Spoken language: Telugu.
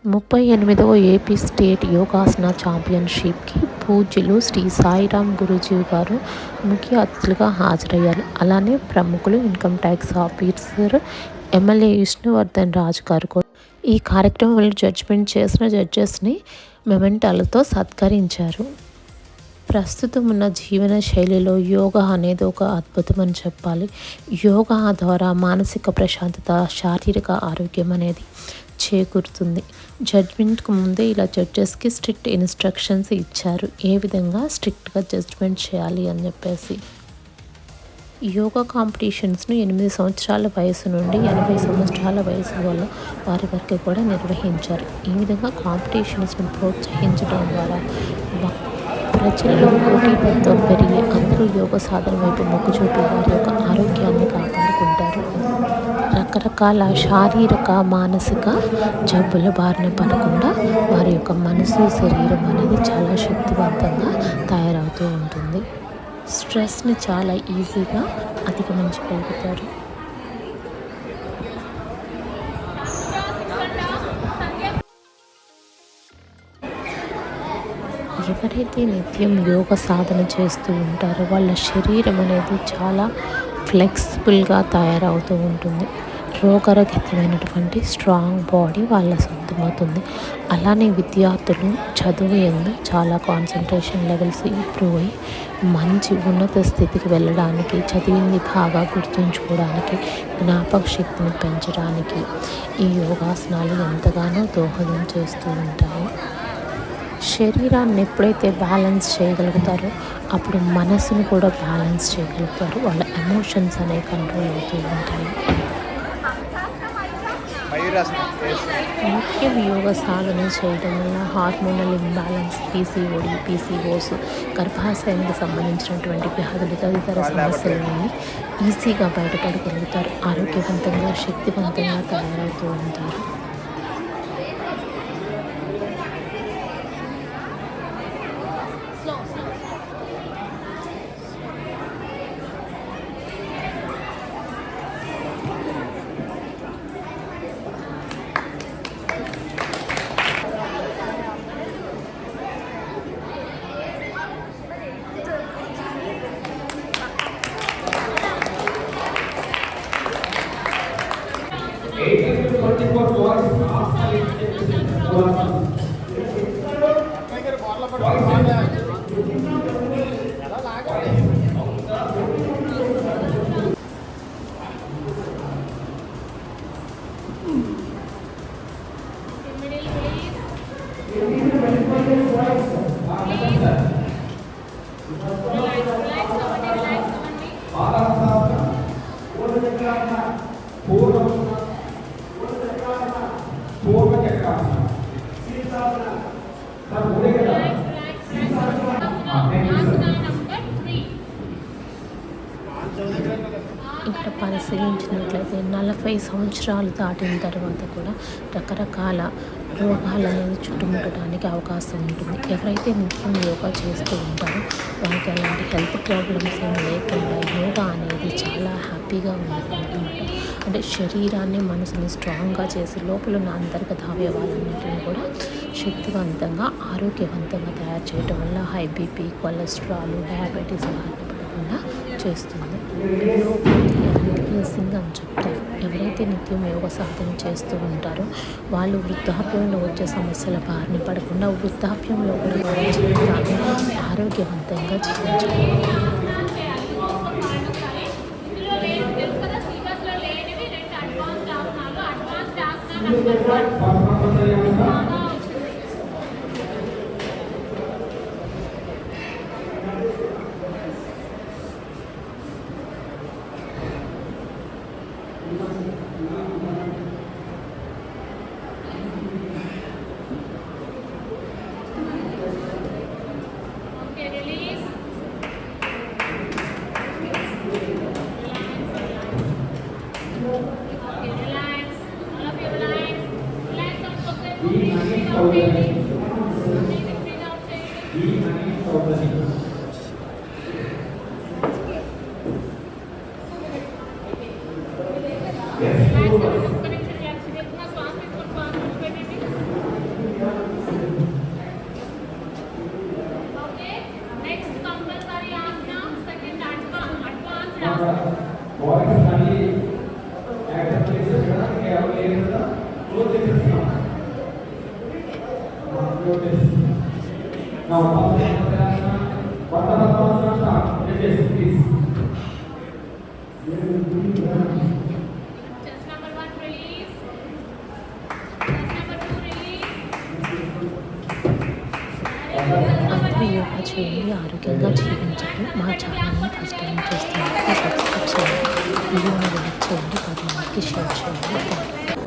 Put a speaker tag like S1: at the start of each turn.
S1: 38వ ఏపీ స్టేట్ యోగాసన ఛాంపియన్షిప్కి పూజ్యులు శ్రీ సాయిరాం గురూజీ గారు ముఖ్య అతిథులుగా హాజరయ్యారు. అలానే ప్రముఖులు income tax officer MLA Vishnuvardhan Raju గారు కూడా ఈ కార్యక్రమంలో జడ్జిమెంట్ చేసిన జడ్జెస్ని మెమెంటాలతో సత్కరించారు. ప్రస్తుతం ఉన్న జీవన శైలిలో యోగా అనేది ఒక అద్భుతం అని చెప్పాలి. యోగా ద్వారా మానసిక ప్రశాంతత, శారీరక ఆరోగ్యం అనేది చేకూరుతుంది. జడ్జ్మెంట్కు ముందే ఇలా జడ్జెస్కి స్ట్రిక్ట్ ఇన్స్ట్రక్షన్స్ ఇచ్చారు, ఏ విధంగా స్ట్రిక్ట్గా జడ్జ్మెంట్ చేయాలి అని చెప్పేసి. యోగా కాంపిటీషన్స్ను 8 సంవత్సరాల వయసు నుండి 80 సంవత్సరాల వయసు వల్ల వారి వరకు కూడా నిర్వహించారు. ఈ విధంగా కాంపిటీషన్స్ను ప్రోత్సహించడం ద్వారా ప్రజల్లో పోటీతత్వం పెరిగి అందరూ యోగ సాధన వైపు మొగ్గు చూపి వారి యొక్క ఆరోగ్యాన్ని కాపాడుకుంటారు. రకరకాల శారీరక మానసిక జబ్బుల బారిన పడకుండా వారి యొక్క మనసు, శరీరం అనేది చాలా శక్తివంతంగా తయారవుతూ ఉంటుంది. స్ట్రెస్ని చాలా ఈజీగా అధిగమించగలుగుతారు. ఎవరైతే నిత్యం యోగ సాధన చేస్తూ ఉంటారో వాళ్ళ శరీరం అనేది చాలా ఫ్లెక్సిబుల్గా తయారవుతూ ఉంటుంది. రోగరహితమైనటువంటి స్ట్రాంగ్ బాడీ వాళ్ళ సొంతమవుతుంది. అలానే విద్యార్థులు చదువు ఎందు చాలా కాన్సన్ట్రేషన్ లెవెల్స్ ఇంప్రూవ్ అయ్యి మంచి ఉన్నత స్థితికి వెళ్ళడానికి, చదివింది బాగా గుర్తుంచుకోవడానికి, జ్ఞాపక శక్తిని పెంచడానికి ఈ యోగాసనాలు ఎంతగానో దోహదం చేస్తూ ఉంటాయి. శరీరాన్ని ఎప్పుడైతే బ్యాలెన్స్ చేయగలుగుతారో అప్పుడు మనసును కూడా బ్యాలెన్స్ చేయగలుగుతారు. వాళ్ళ ఎమోషన్స్ అనేవి కంట్రోల్ అవుతూ ఉంటాయి. నిత్యం యోగ సాధన చేయడం వల్ల హార్మోనల్ ఇంబ్యాలెన్స్, పీసీఓడి, పీసీఓస్, గర్భాశయానికి సంబంధించినటువంటి వ్యాధులు తదితర సమస్యల నుండి ఈజీగా బయటపడగలుగుతారు. ఆరోగ్యవంతంగా, శక్తివంతంగా తయారవుతూ ఉంటారు. ఇక్కడ పరిశీలించినట్లయితే 40 సంవత్సరాలు దాటిన తర్వాత కూడా రకరకాల రోగాలు అనేది చుట్టుముట్టడానికి అవకాశం ఉంటుంది. ఎవరైతే నిత్యం యోగా చేస్తూ ఉంటారో వారికి అలాంటి హెల్త్ ప్రాబ్లమ్స్ ఏమి లేకుండా యోగా అనేది చాలా హ్యాపీగా ఉంటుంది అన్నమాట. అంటే శరీరాన్ని, మనసుని స్ట్రాంగ్గా చేసి లోపల ఉన్న అంతర్గత అవయవాలన్నింటినీ కూడా శక్తివంతంగా, ఆరోగ్యవంతంగా తయారు చేయడం వల్ల హై బీపీ, కొలెస్ట్రాల్, డయాబెటీస్ బారిన చేస్తుంది. సింగ్ అని చెప్తారు. ఎవరైతే నిత్యం యోగ సాధన చేస్తూ ఉంటారో వాళ్ళు వృద్ధాప్యంలో వచ్చే సమస్యల బారిన పడకుండా వృద్ధాప్యంలో కూడా జీవితాన్ని ఆరోగ్యవంతంగా జీవించాలి. అందరూ యోగా చేయండి, ఆరోగ్యంగా జీవించండి. మా ఛానల్ని ఫస్ట్ టైం చూస్తున్నట్లయితే సబ్స్క్రైబ్ చేయండి, వీడియోని లైక్ చేయండి, 10 మందికి షేర్ చేయండి. Thank you.